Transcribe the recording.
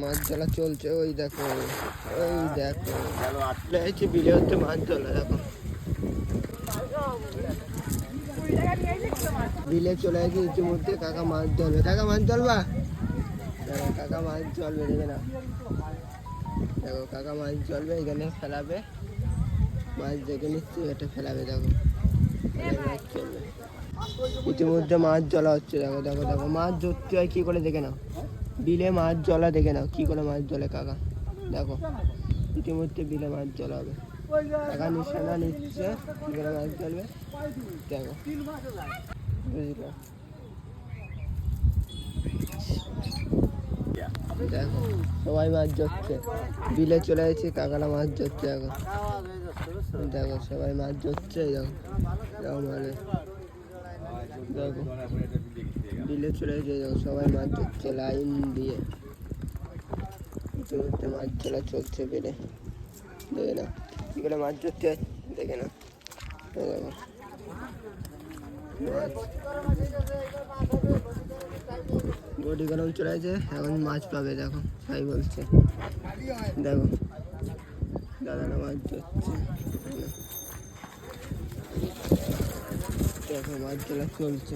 মাছ ধরা চলছে, ওই দেখো বিলে হচ্ছে মাছ ধরা। দেখো বিলে চলে গেছে ইতিমধ্যে। কাকা মাছ ধরবে, কাকা মাছ ধরবা? কাকা মাছ চলবে, দেখে না। দেখো কাকা মাছ চলবে, এখানে ফেলাবে মাছ, দেখে নিচ্ছে এটা ফেলাবে। দেখো মাছ চলবে, ইতিমধ্যে মাছ জ্বলা হচ্ছে। দেখো দেখো দেখো মাছ ধরতে হয় কী করে দেখে নাও, বিলে মাছ জ্বলা দেখে নাও কী করে মাছ জ্বলে কাকা। দেখো ইতিমধ্যে বিলে মাছ জ্বলা হবে, কাকা নিশানা নিচ্ছে কী করে মাছ জ্বলবে। দেখো বুঝলো, দেখো সবাই মাছ ধরছে, বিলে চলে গেছে, কাকারা মাছ ধরছে। দেখো দেখো সবাই মাছ ধরছে। দেখো দেখো মানে দেখো বিলে চলে গেছে, দেখো সবাই মাছ ধরছে লাইন দিয়ে। ইতিমধ্যে মাছ ধরা চলছে বিলে, দেখে না কী করে মাছ ধরতে দেখে না। দেখো বডি গরম চলে গেছে, এখন মাছ পাবে। দেখো তাই বলছে, দেখো দাদারা মাছ ধরছে। দেখো মাছ ধরা চলছে।